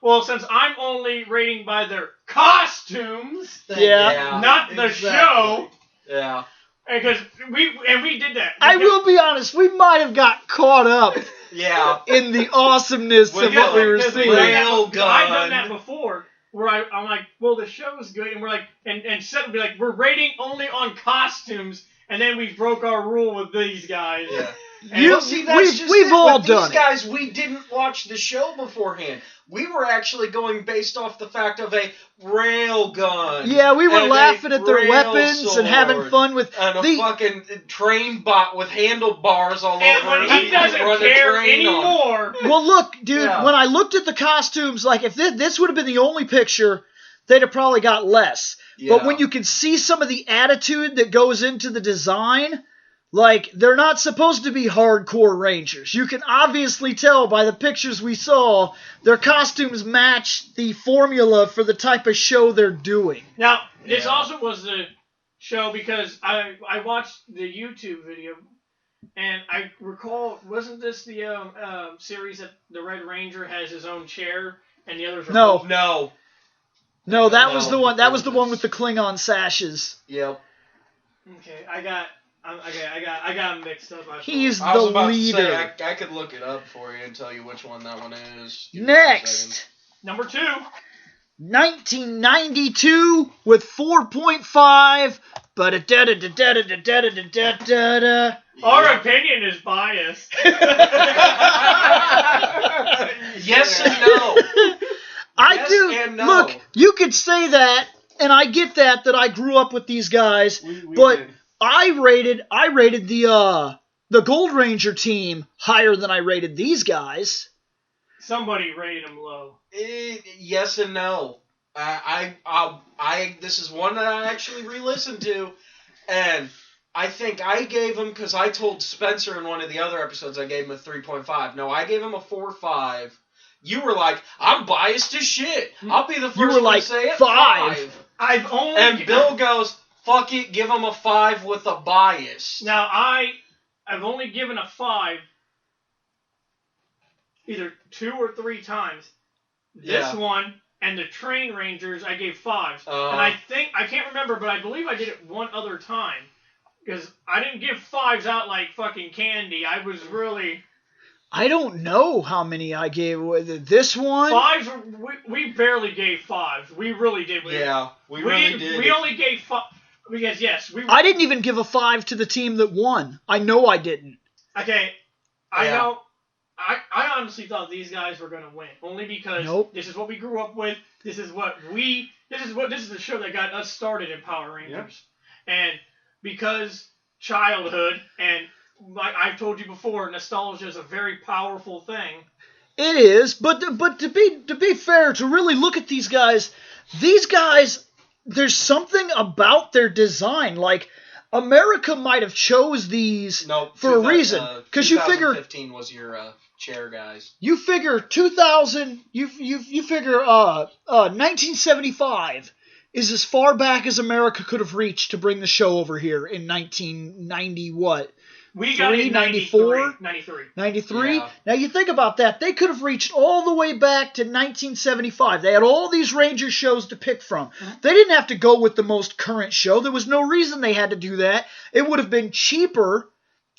Well, since I'm only rating by their costumes, not the show. Yeah. Because we did that. I will be honest, we might have got caught up in the awesomeness of what we were seeing. I've done that before, where I'm like, well, the show's good, and we're like, and Seth would be like, we're rating only on costumes, and then we broke our rule with these guys. Yeah. We've all done these guys, we didn't watch the show beforehand. We were actually going based off the fact of a rail gun. Yeah, we were laughing at their weapons and having fun with a fucking train bot with handlebars all over. And when he doesn't care anymore. Well, look, dude, when I looked at the costumes, like if this would have been the only picture, they'd have probably got less. Yeah. But when you can see some of the attitude that goes into the design, like, they're not supposed to be hardcore Rangers. You can obviously tell by the pictures we saw, their costumes match the formula for the type of show they're doing. Now, this also was the show because I watched the YouTube video, and I recall, wasn't this the series that the Red Ranger has his own chair, and the others are... No, that was the one. That was the one with the Klingon sashes. Yep. Okay, I got them mixed up. He's the leader. To say, I could look it up for you and tell you which one that one is. Next. Number 2. 1992 with 4.5. Our opinion is biased. Yes and no. I do. And no. Look, you could say that, and I get that I grew up with these guys, but did. I rated the Gold Ranger team higher than I rated these guys. Somebody rated them low. Yes and no. This is one that I actually re-listened to, and I think I gave him, because I told Spencer in one of the other episodes I gave him a 3.5. No, I gave him a 4.5. You were like, I'm biased as shit. I'll be the first one to say it. 5. And Bill goes, fuck it, give him a 5 with a bias. Now, I've only given a 5 either 2 or 3 times. This one and the Train Rangers, I gave 5s. And I can't remember, but I believe I did it one other time. Because I didn't give 5s out like fucking candy. I was really... I don't know how many I gave away. This one? 5s, we barely gave 5s. We really did. We really did. We only gave 5... Because, yes. I didn't even give a 5 to the team that won. I know I didn't. Okay. I know. I honestly thought these guys were going to win. Only because this is what we grew up with. This is the show that got us started in Power Rangers. Yep. And because childhood and... Like I've told you before, nostalgia is a very powerful thing. It is, but to be fair, to really look at these guys, there's something about their design. Like America might have chose these for a reason, because you figure 2015 was your chair guys. You figure 2000, you figure 1975 is as far back as America could have reached to bring the show over here in 1990 what. We got in 94? 93? Yeah. Now you think about that. They could have reached all the way back to 1975. They had all these Ranger shows to pick from. Mm-hmm. They didn't have to go with the most current show. There was no reason they had to do that. It would have been cheaper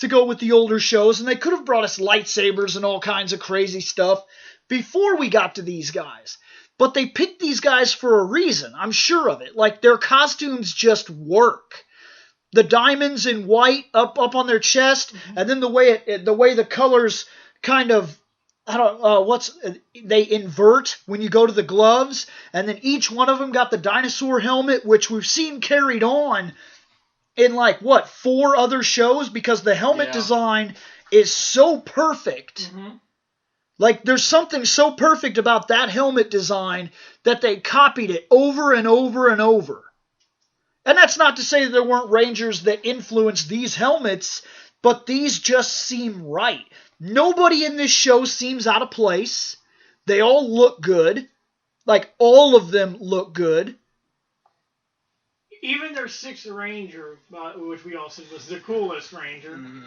to go with the older shows, and they could have brought us lightsabers and all kinds of crazy stuff before we got to these guys. But they picked these guys for a reason. I'm sure of it. Like, their costumes just work. The diamonds in white up on their chest, and then the way the colors kind of, they invert when you go to the gloves, and then each one of them got the dinosaur helmet, which we've seen carried on in 4 other shows, because the helmet design is so perfect. Mm-hmm. Like, there's something so perfect about that helmet design that they copied it over and over and over. And that's not to say that there weren't Rangers that influenced these helmets, but these just seem right. Nobody in this show seems out of place. They all look good. Like, all of them look good. Even their 6th Ranger, which we all said was the coolest Ranger. Mm-hmm.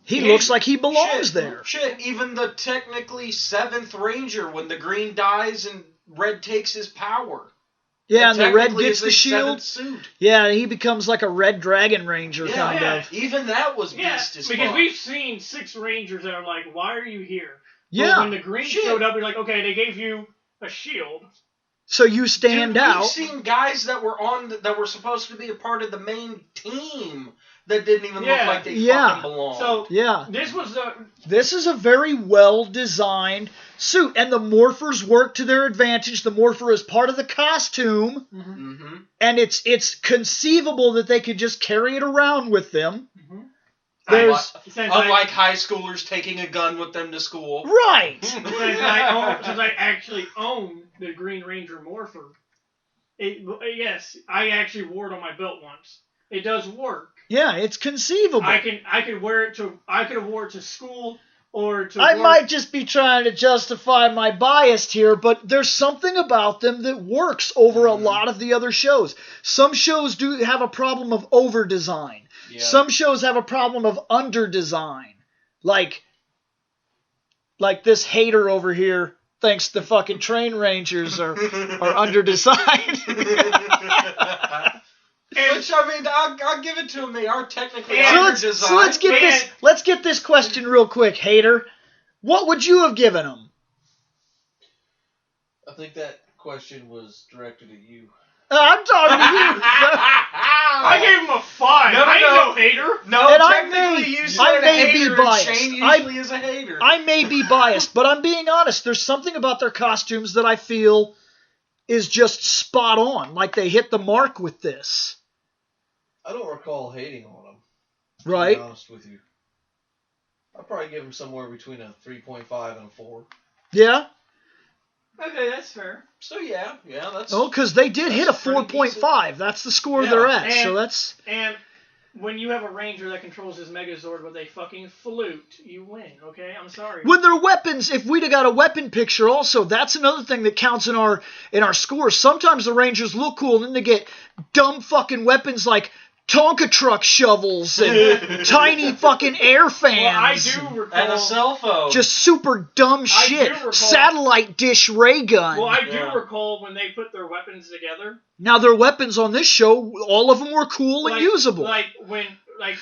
He looks like he belongs there. Shit, even the technically 7th Ranger, when the green dies and red takes his power. Yeah, and the red gets the 7th shield. Suit. Yeah, he becomes like a red dragon ranger kind of. Even that was beast as fuck. Because we've seen 6 Rangers that are like, why are you here? Yeah. But when the green showed up, you're like, okay, they gave you a shield. So you stand out. We've seen guys that were supposed to be a part of the main team that didn't even look like they fucking belonged. So this is a very well designed suit, and the morphers work to their advantage. The morpher is part of the costume, and it's conceivable that they could just carry it around with them. Unlike high schoolers taking a gun with them to school. Right! Since I actually own the Green Ranger morpher, yes, I actually wore it on my belt once. It does work. Yeah, it's conceivable. I could wear it to. I could have wore it to school or to. I might just be trying to justify my bias here, but there's something about them that works over a lot of the other shows. Some shows do have a problem of over design. Yeah. Some shows have a problem of under design. Like this hater over here thinks the fucking Train Rangers are under designed. Which, I mean, I'll give it to them. They are technically under-designed. So let's get this question real quick, hater. What would you have given them? I think that question was directed at you. I'm talking to you. I gave him a 5. I ain't no hater. No, and I may be biased. Shane usually is a hater. I may be biased, but I'm being honest. There's something about their costumes that I feel is just spot on. Like they hit the mark with this. I don't recall hating on them. Right. To be honest with you. I'd probably give them somewhere between a 3.5 and a 4. Yeah? Okay, that's fair. So yeah, that's... Oh, because they did hit a 4.5. That's the score they're at. And when you have a ranger that controls his Megazord with a fucking flute, you win, okay? I'm sorry. When their weapons, if we'd have got a weapon picture also, that's another thing that counts in our scores. Sometimes the rangers look cool, and then they get dumb fucking weapons like Tonka truck shovels and tiny fucking air fans. Well, I do recall. And a cell phone. Just super dumb shit. Satellite dish ray gun. Well, I do recall when they put their weapons together. Now, their weapons on this show, all of them were cool and usable. Like when, like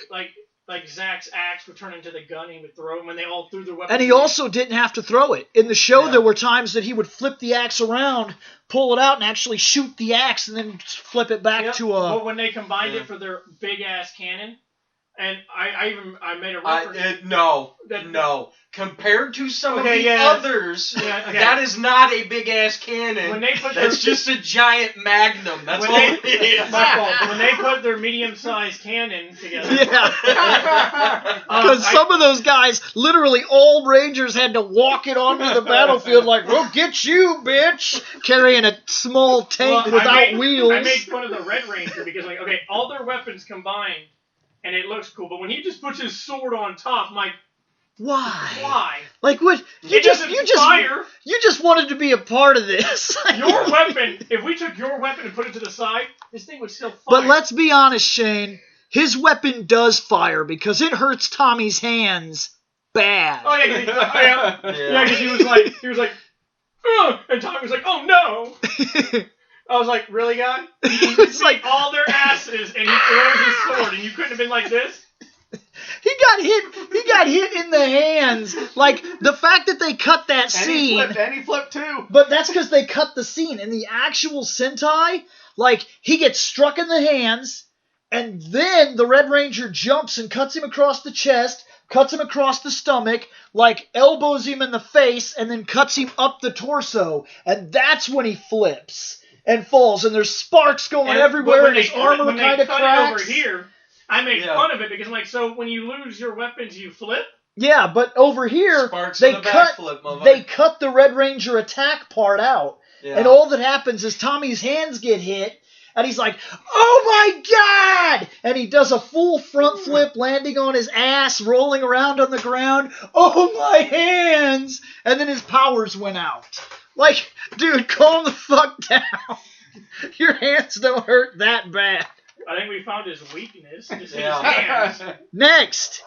Zach's axe would turn into the gun he would throw when they all threw their weapons. And he also didn't have to throw it. In the show, there were times that he would flip the axe around, pull it out, and actually shoot the axe, and then flip it back to a... But when they combined it for their big-ass cannon, and I made a reference... No. Compared to some of the others, that is not a big-ass cannon. That's just a giant magnum. That's all it is. My fault. When they put their medium-sized cannon together... Because some of those guys, literally all Rangers had to walk it onto the battlefield like, we'll get you, bitch! Carrying a small tank without wheels. I made fun of the Red Ranger because, all their weapons combined, and it looks cool. But when he just puts his sword on top, I'm like... Why? Like what? You just wanted to be a part of this. Your weapon. If we took your weapon and put it to the side, this thing would still fire. But let's be honest, Shane. His weapon does fire because it hurts Tommy's hands bad. Oh yeah, because he was like, ugh, and Tommy was like, oh no. I was like, really, guy? It's like all their asses, and he throws his sword, and you couldn't have been like this. He got hit in the hands. Like, the fact that they cut that scene. And he flipped too. But that's because they cut the scene. In the actual Sentai, like, he gets struck in the hands, and then the Red Ranger jumps and cuts him across the chest, cuts him across the stomach, like, elbows him in the face, and then cuts him up the torso. And that's when he flips and falls, and there's sparks going everywhere, and his armor kind of cracks. Over here, I made fun of it because I'm like, so when you lose your weapons, you flip? Yeah, but over here, they cut the Red Ranger attack part out. Yeah. And all that happens is Tommy's hands get hit, and he's like, oh my God! And he does a full front flip, landing on his ass, rolling around on the ground. Oh, my hands! And then his powers went out. Like, dude, calm the fuck down. Your hands don't hurt that bad. I think we found his weakness. His hands. Next,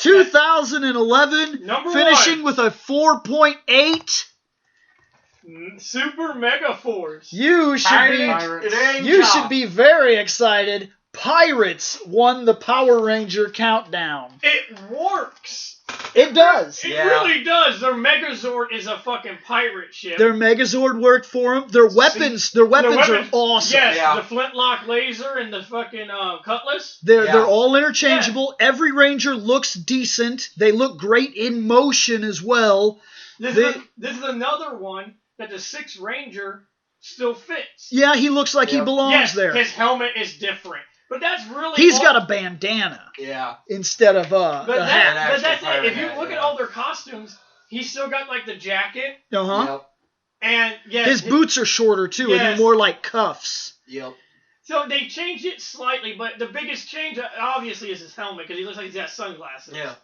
2011, Number finishing one. with a 4.8. Super Mega Force. You should be very excited. Pirates won the Power Ranger countdown. It works. It does. It really does. Their Megazord is a fucking pirate ship. Their Megazord worked for them. Their weapons are awesome. Yes, the flintlock laser and the fucking cutlass. They're all interchangeable. Yeah. Every Ranger looks decent. They look great in motion as well. This is another one that the 6th Ranger still fits. Yeah, he looks like he belongs there. His helmet is different. But that's really... He's got a bandana. Yeah. Instead of a hat. But that's it. If you look at all their costumes, he's still got, like, the jacket. Uh-huh. Yep. And, his boots are shorter, too, and they're more like cuffs. Yep. So they changed it slightly, but the biggest change, obviously, is his helmet, because he looks like he's got sunglasses. Yeah.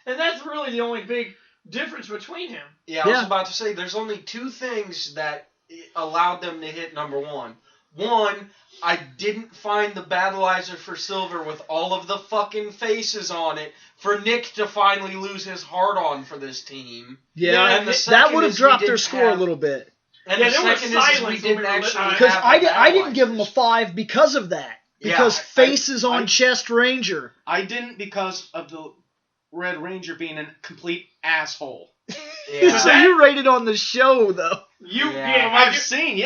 And that's really the only big difference between him. Yeah, I was about to say, there's only 2 things that allowed them to hit number 1. One, I didn't find the Battleizer for Silver with all of the fucking faces on it for Nick to finally lose his heart-on for this team. Yeah, and that would have dropped their score a little bit. And the second is we didn't actually because I didn't give them a 5 because of that. Because faces on Chest Ranger. I didn't because of the Red Ranger being a complete asshole. Yeah. So you rated on the show, though. I've seen,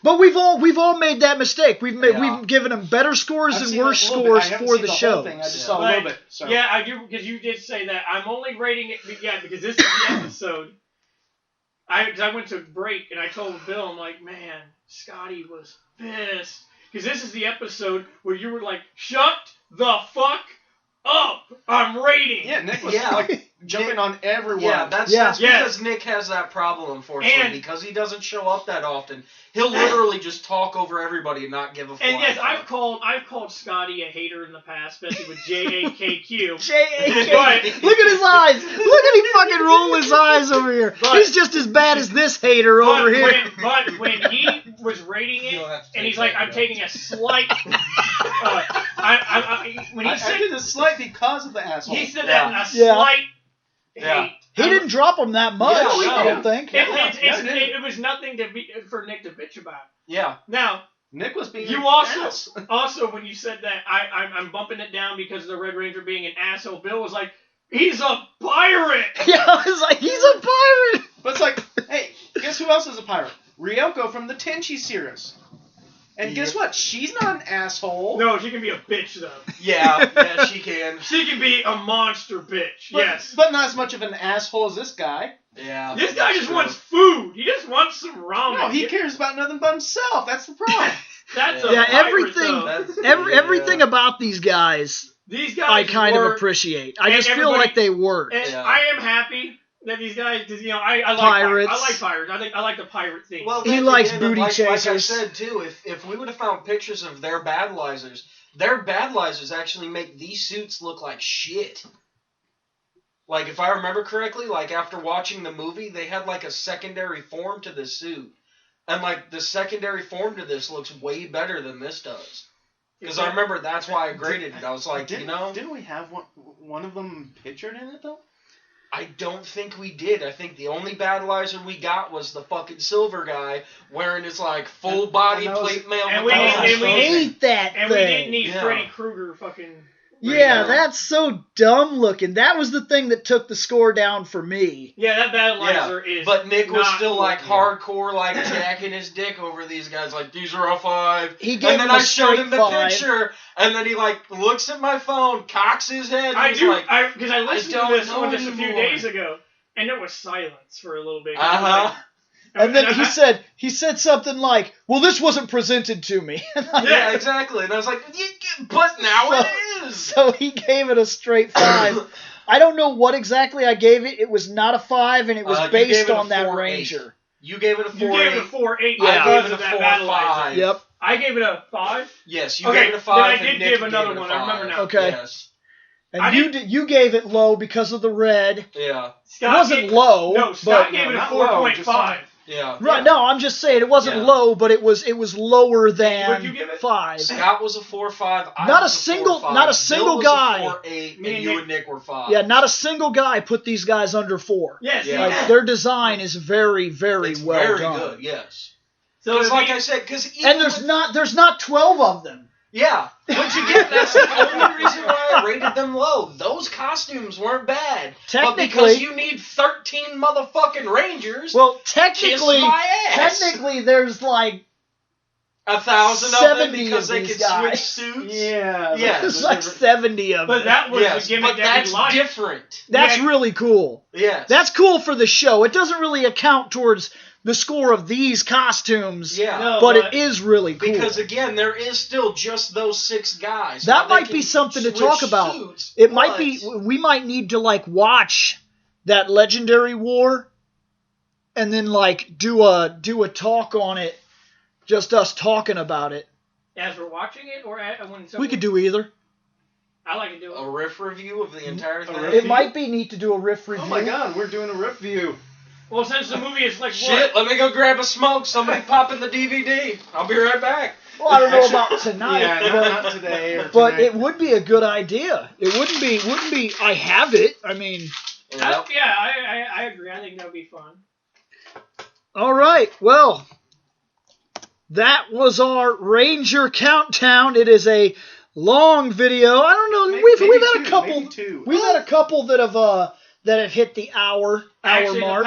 but we've all made that mistake. We've given them better scores and worse scores for the show. I just saw a little bit. So. Yeah, I do, because you did say that. I'm only rating it, because this is the episode. I went to break and I told Bill, I'm like, man, Scotty was pissed, because this is the episode where you were like, shut the fuck up! I'm rating. Yeah, Nick was like jumping on everyone. Yeah, that's because Nick has that problem, unfortunately, because he doesn't show up that often. He'll literally just talk over everybody and not give a fuck. And yes, I've called Scotty a hater in the past, especially with JAKQ. JAKQ. Look at his eyes. Look at him fucking roll his eyes over here. He's just as bad as this hater over here. But when he was rating it, and he's like, I'm taking a slight... when he said... I did a slight because of the asshole. He said that in a slight hate. He didn't drop him that much, I don't think. It was nothing for Nick to bitch about. Yeah. Now, Nick was being also when you said that, I'm bumping it down because of the Red Ranger being an asshole. Bill was like, he's a pirate! Yeah, I was like, he's a pirate! But it's like, hey, guess who else is a pirate? Ryoko from the Tenchi series. And guess what? She's not an asshole. No, she can be a bitch, though. Yeah, she can. She can be a monster bitch, yes. But not as much of an asshole as this guy. Yeah. This guy just wants food. He just wants some ramen. No, he cares about nothing but himself. That's the problem. That's a pirate, everything about these guys I kind of appreciate. I just feel like they work. I am happy that these guys, because I like pirates. I like pirates. I like the pirate thing. Well, he likes booty chasers. Like I said too, if we would have found pictures of their Battleizers actually make these suits look like shit. Like, if I remember correctly, like after watching the movie, they had like a secondary form to this suit, and like the secondary form to this looks way better than this does. Because I remember that's why I graded it. I was like, didn't we have one of them pictured in it though? I don't think we did. I think the only Battleizer we got was the fucking silver guy wearing his like full body plate mail. And we hate that thing. And we didn't need Freddy Krueger fucking. Yeah, that's so dumb looking. That was the thing that took the score down for me. Yeah, that Battleizer is. But Nick was still like hardcore, like jacking his dick over these guys. Like, these are a 5. He gave and then I showed him the picture, and then he like looks at my phone, cocks his head. And because I listened to this one just a few days ago, and there was silence for a little bit. And then he said something like, well, this wasn't presented to me. Yeah, exactly. And I was like, but now it is. So he gave it a straight 5. I don't know what exactly I gave it. It was not a 5, and it was based on that Ranger. You gave it a 4.8. You gave it a 4.8. Yeah. I gave it a 4.5. Yep. I gave it a 5? Yes, you gave it a 5. Then I did give another one. I remember now. Okay. Yes. And you gave it low because of the red. Yeah. It wasn't low. No, Scott gave it a 4.5. Yeah. Right. No, I'm just saying it wasn't low, but it was lower than What'd you give it? 5. Scott was a 4.5. Not a single guy. Bill was a 4.8, and you and Nick were 5. Yeah, not a single guy put these guys under 4. Yes. Yeah. Like, their design is very, very It's well very done. good. Yes. So Because, like I said, And there's not 12 of them. Yeah, but you get that's the only reason why I rated them low. Those costumes weren't bad. But because you need 13 motherfucking Rangers. Well, kiss my ass. technically there's like 1,000 of them because they could guys. switch suits. Yeah. Yeah. There's like 70 of them. But that was the gimmick but that that's we liked. different. That's really cool. Yes. That's cool for the show. It doesn't really account towards the score of these costumes. Yeah. No, but it is really cool. Because again, there is still just those 6 guys. That Now, they might be can something to switch talk about. Suits, It might be. We might need to like watch that Legendary War, and then like do a talk on it. Just us talking about it. As we're watching it, or when someone... We could do either. I like to do it. a riff review of the entire thing. It might be neat to do a riff review. Oh my god, we're doing a riff review. Well, since the movie is like Shit, let me go grab a smoke. Somebody pop in the DVD. I'll be right back. Well, I don't know about tonight, Yeah, but, not today or but tonight. it would be a good idea. It wouldn't be. I have it. I mean, Yep. I agree. I think that would be fun. all right. Well, that was our Ranger countdown. It is a long video. I don't know. We've had a couple. Two. We've had a couple that have hit the hour Actually, mark.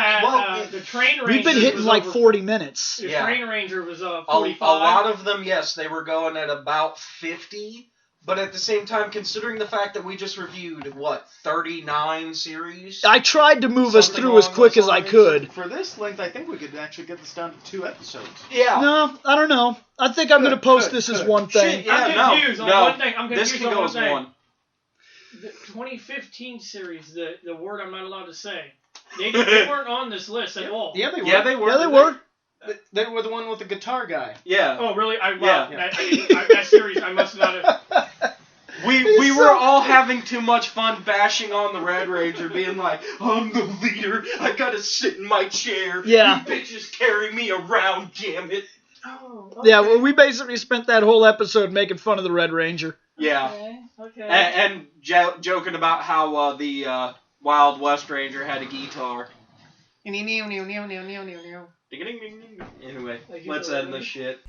the Train Ranger. We've been hitting was like over 40 minutes. The Yeah. Train Ranger was A 45. lot of them, yes, they were going at about 50. But at the same time, considering the fact that we just reviewed, 39 series? I tried to move us Something through as along quick those as I lines. could. For this length, I think we could actually get this down to 2 episodes. Yeah. No, I don't know. I think I'm going to post good, this as good. one thing. Shit, yeah, I'm confused on no. one thing. I'm This confused can on go one as thing. one. The 2015 series, the word I'm not allowed to say. They weren't on this list at all. Yeah, they were. Yeah, they were. Yeah, they were. They were the one with the guitar guy. Yeah. Oh, really? Yeah. That series, I must not have. We were all having too much fun bashing on the Red Ranger, being like, I'm the leader, I gotta sit in my chair. Yeah. You bitches carry me around, damn it. Oh, okay. Yeah, well, we basically spent that whole episode making fun of the Red Ranger. Yeah. Okay. And joking about how the Wild West Ranger had a guitar. Anyway, let's end this shit.